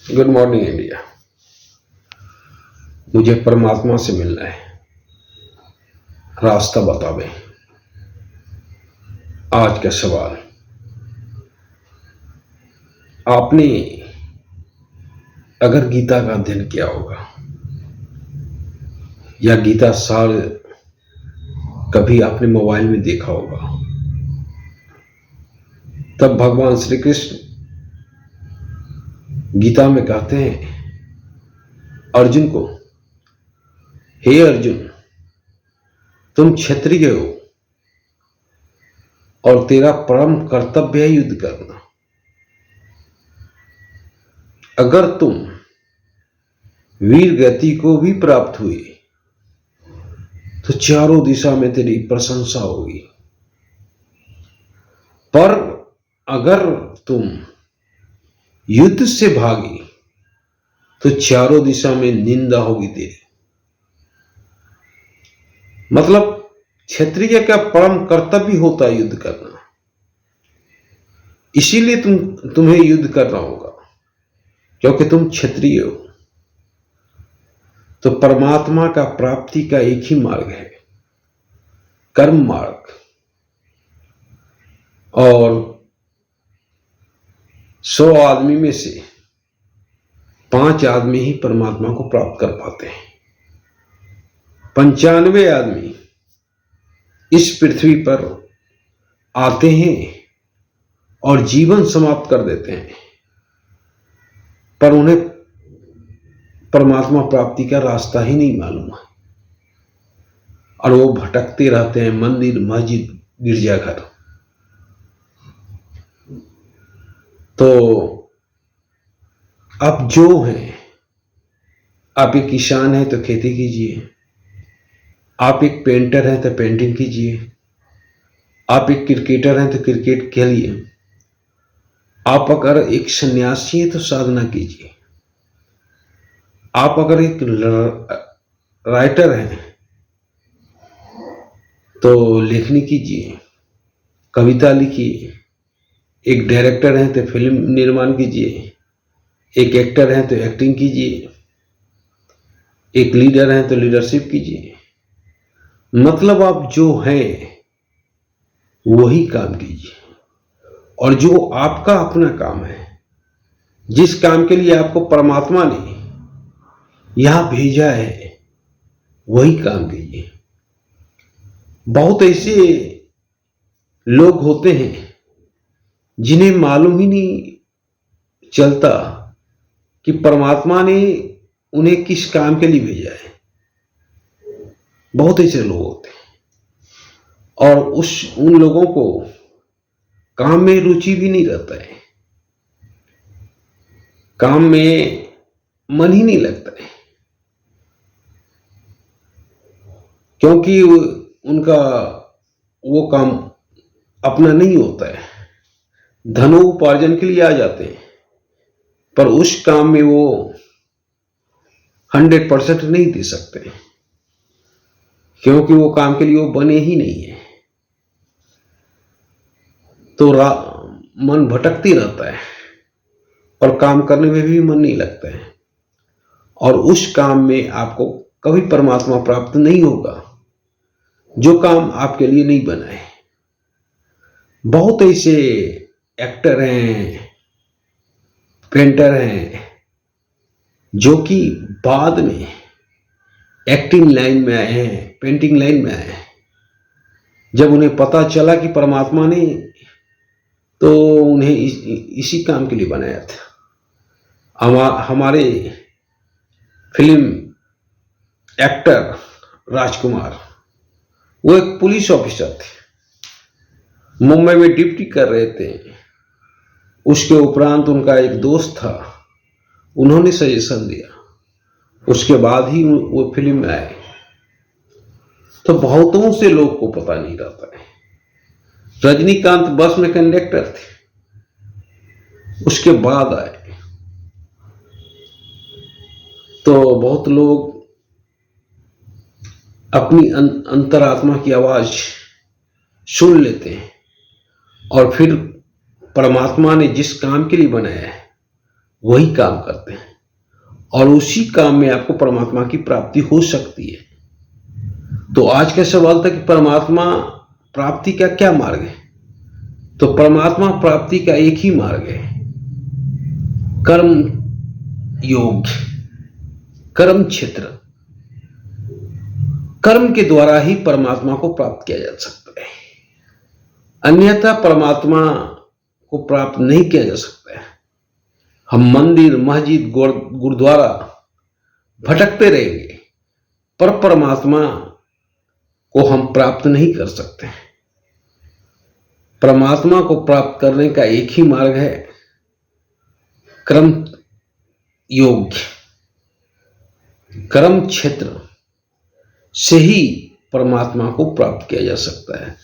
Good morning India. मुझे परमात्मा से मिलना है, रास्ता बतावे। आज का सवाल, आपने अगर गीता का अध्ययन किया होगा या गीता सार कभी आपने मोबाइल में देखा होगा, तब भगवान श्री कृष्ण गीता में कहते हैं अर्जुन को, हे अर्जुन, तुम क्षत्रिय हो और तेरा परम कर्तव्य है युद्ध करना। अगर तुम वीर गति को भी प्राप्त हुए तो चारों दिशा में तेरी प्रशंसा होगी, पर अगर तुम युद्ध से भागी तो चारों दिशा में निंदा होगी तेरी। मतलब क्षत्रिय का परम कर्तव्य होता है युद्ध करना, इसीलिए तुम्हें युद्ध करना होगा क्योंकि तुम क्षत्रिय हो। तो परमात्मा का प्राप्ति का एक ही मार्ग है, कर्म मार्ग, और 100 आदमी में से 5 आदमी ही परमात्मा को प्राप्त कर पाते हैं। 95 आदमी इस पृथ्वी पर आते हैं और जीवन समाप्त कर देते हैं, पर उन्हें परमात्मा प्राप्ति का रास्ता ही नहीं मालूम है और वो भटकते रहते हैं मंदिर, मस्जिद, गिरजाघर। तो आप जो हैं, आप एक किसान हैं तो खेती कीजिए, आप एक पेंटर हैं तो पेंटिंग कीजिए, आप एक क्रिकेटर हैं तो क्रिकेट खेलिए, आप अगर एक सन्यासी हैं तो साधना कीजिए, आप अगर एक राइटर हैं तो लेखनी कीजिए, कविता लिखिए, एक डायरेक्टर हैं तो फिल्म निर्माण कीजिए, एक एक्टर हैं तो एक्टिंग कीजिए, एक लीडर हैं तो लीडरशिप कीजिए। मतलब आप जो हैं वही काम कीजिए, और जो आपका अपना काम है, जिस काम के लिए आपको परमात्मा ने यहां भेजा है, वही काम कीजिए। बहुत ऐसे लोग होते हैं जिन्हें मालूम ही नहीं चलता कि परमात्मा ने उन्हें किस काम के लिए भेजा है। बहुत ऐसे लोग होते हैं और उन लोगों को काम में रुचि भी नहीं रहता है, काम में मन ही नहीं लगता है, क्योंकि उनका वो काम अपना नहीं होता है। धनोपार्जन के लिए आ जाते हैं, पर उस काम में वो 100% नहीं दे सकते, क्योंकि वो काम के लिए वो बने ही नहीं है। तो मन भटकती रहता है और काम करने में भी मन नहीं लगता है, और उस काम में आपको कभी परमात्मा प्राप्त नहीं होगा जो काम आपके लिए नहीं बना है। बहुत ऐसे एक्टर हैं, पेंटर हैं, जो कि बाद में एक्टिंग लाइन में आए हैं, पेंटिंग लाइन में आए हैं। जब उन्हें पता चला कि परमात्मा ने तो उन्हें इसी काम के लिए बनाया था। हमारे फिल्म एक्टर राजकुमार, वो एक पुलिस ऑफिसर थे, मुंबई में ड्यूटी कर रहे थे। उसके उपरांत उनका एक दोस्त था, उन्होंने सजेशन दिया, उसके बाद ही वो फिल्म में आए। तो बहुतों से लोग को पता नहीं रहता है। रजनीकांत बस में कंडक्टर थे, उसके बाद आए। तो बहुत लोग अपनी अंतरात्मा की आवाज सुन लेते हैं और फिर परमात्मा ने जिस काम के लिए बनाया है वही काम करते हैं और उसी काम में आपको परमात्मा की प्राप्ति हो सकती है। तो आज का सवाल था कि परमात्मा प्राप्ति का क्या मार्ग है। तो परमात्मा प्राप्ति का एक ही मार्ग है, कर्म योग, कर्म क्षेत्र। कर्म के द्वारा ही परमात्मा को प्राप्त किया जा सकता है, अन्यथा परमात्मा को प्राप्त नहीं किया जा सकता है। हम मंदिर, मस्जिद, गुरुद्वारा भटकते रहेंगे पर परमात्मा को हम प्राप्त नहीं कर सकते। परमात्मा को प्राप्त करने का एक ही मार्ग है, कर्म योग, कर्म क्षेत्र से ही परमात्मा को प्राप्त किया जा सकता है।